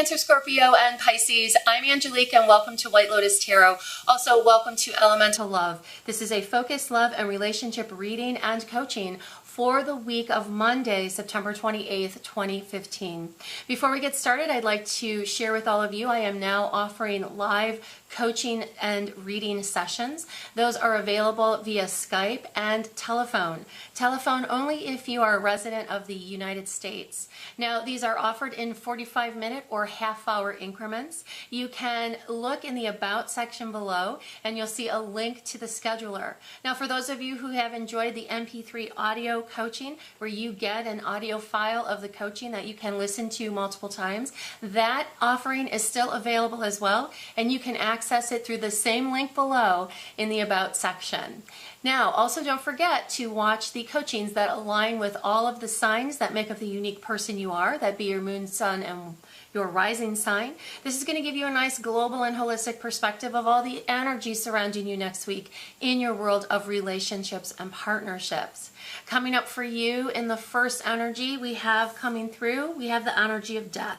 Cancer, Scorpio, and Pisces. I'm Angelique, and welcome to White Lotus Tarot. Also, welcome to Elemental Love. This is a focused love and relationship reading and coaching for the week of Monday, September 28th, 2015. Before we get started, I'd like to share with all of you, I am now offering live coaching and reading sessions. Those are available via Skype and telephone. Telephone only if you are a resident of the United States. Now, these are offered in 45-minute or half-hour increments. You can look in the About section below, and you'll see a link to the scheduler. Now, for those of you who have enjoyed the MP3 audio coaching, where you get an audio file of the coaching that you can listen to multiple times, that offering is still available as well, and you can access it through the same link below in the About section. Now, also don't forget to watch the coachings that align with all of the signs that make up the unique person you are, that be your moon, sun, and your rising sign. This is going to give you a nice global and holistic perspective of all the energy surrounding you next week in your world of relationships and partnerships. Coming up for you in the first energy we have coming through, we have the energy of death.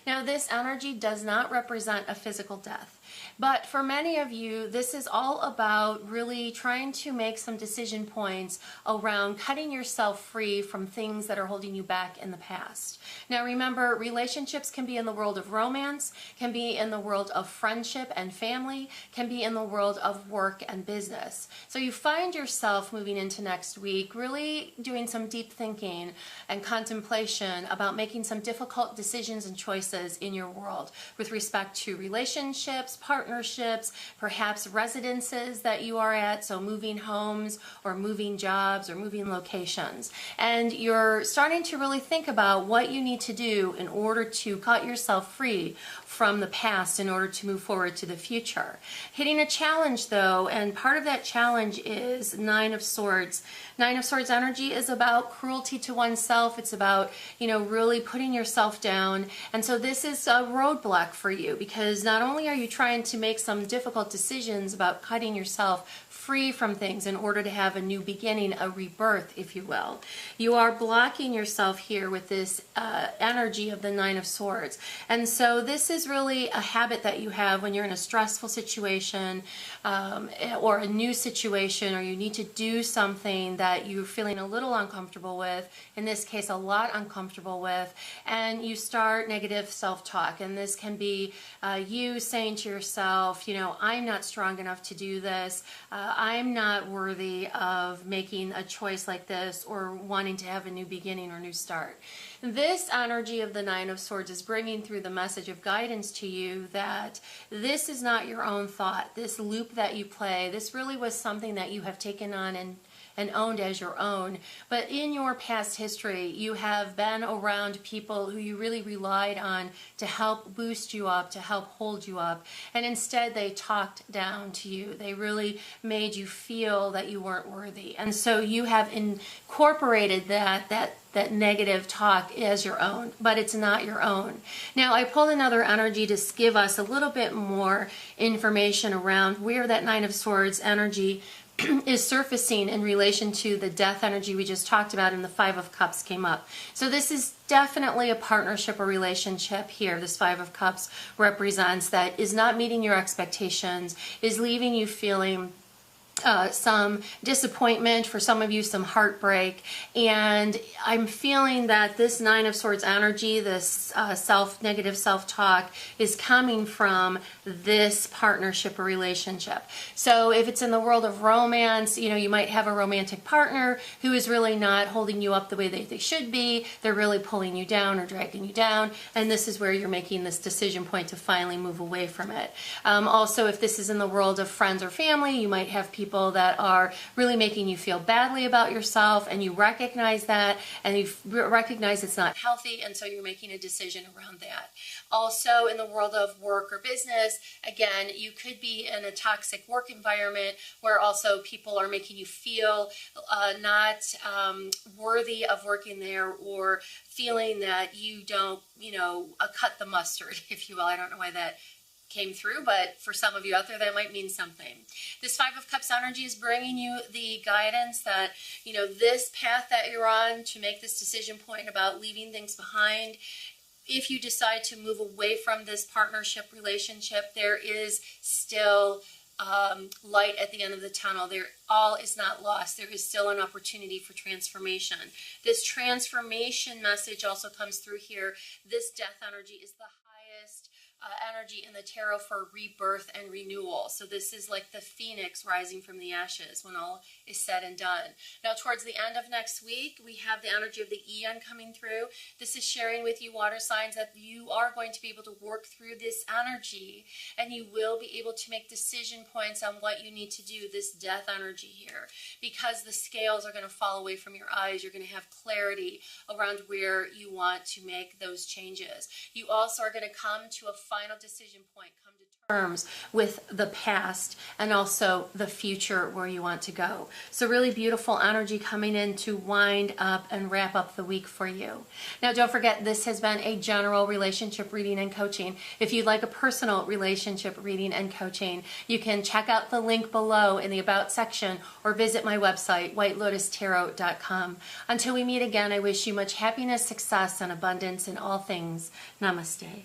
Now, this energy does not represent a physical death. But for many of you, this is all about really trying to make some decision points around cutting yourself free from things that are holding you back in the past. Now remember, relationships can be in the world of romance, can be in the world of friendship and family, can be in the world of work and business. So you find yourself moving into next week really doing some deep thinking and contemplation about making some difficult decisions and choices in your world with respect to relationships, partnerships, perhaps residences that you are at, so moving homes or moving jobs or moving locations. And you're starting to really think about what you need to do in order to cut yourself free from the past in order to move forward to the future. Hitting a challenge though, and part of that challenge is Nine of Swords. Nine of Swords energy is about cruelty to oneself. It's about, really putting yourself down. And so this is a roadblock for you because not only are you trying to make some difficult decisions about cutting yourself free from things in order to have a new beginning, a rebirth, if you will. You are blocking yourself here with this energy of the Nine of Swords. And so this is really a habit that you have when you're in a stressful situation or a new situation, or you need to do something that you're feeling a little uncomfortable with, in this case a lot uncomfortable with, and you start negative self-talk. And this can be you saying to yourself, I'm not strong enough to do this, I'm not worthy of making a choice like this or wanting to have a new beginning or new start. This energy of the Nine of Swords is bringing through the message of guidance to you that this is not your own thought. This loop that you play, this really was something that you have taken on and owned as your own. But in your past history, you have been around people who you really relied on to help boost you up, to help hold you up. And instead, they talked down to you. They really made you feel that you weren't worthy. And so you have incorporated that negative talk as your own, but it's not your own. Now, I pulled another energy to give us a little bit more information around where that Nine of Swords energy is surfacing in relation to the death energy we just talked about, and the Five of Cups came up. So this is definitely a partnership or relationship here. This Five of Cups represents that is not meeting your expectations, is leaving you feeling some disappointment, for some of you some heartbreak, and I'm feeling that this Nine of Swords energy, this negative self-talk, is coming from this partnership or relationship. So if it's in the world of romance, you might have a romantic partner who is really not holding you up the way they should be. They're really pulling you down or dragging you down, and this is where you're making this decision point to finally move away from it. Also, if this is in the world of friends or family, you might have people that are really making you feel badly about yourself, and you recognize that, and you recognize it's not healthy, and so you're making a decision around that. Also, in the world of work or business, again, you could be in a toxic work environment where also people are making you feel not worthy of working there, or feeling that you don't, cut the mustard, if you will. I don't know why that came through, but for some of you out there, that might mean something. This Five of Cups energy is bringing you the guidance that, this path that you're on to make this decision point about leaving things behind if you decide to move away from this partnership relationship, there is still light at the end of the tunnel. All is not lost. There is still an opportunity for transformation. This transformation message also comes through here. This death energy is the highest energy in the tarot for rebirth and renewal. So this is like the phoenix rising from the ashes when all is said and done. Now towards the end of next week, we have the energy of the Eon coming through. This is sharing with you, water signs, that you are going to be able to work through this energy, and you will be able to make decision points on what you need to do, this death energy here, because the scales are going to fall away from your eyes. You're going to have clarity around where you want to make those changes. You also are going to come to a final decision point, come to terms with the past and also the future where you want to go. So really beautiful energy coming in to wind up and wrap up the week for you. Now don't forget, this has been a general relationship reading and coaching. If you'd like a personal relationship reading and coaching, you can check out the link below in the About section or visit my website, whitelotustarot.com. Until we meet again, I wish you much happiness, success, and abundance in all things. Namaste.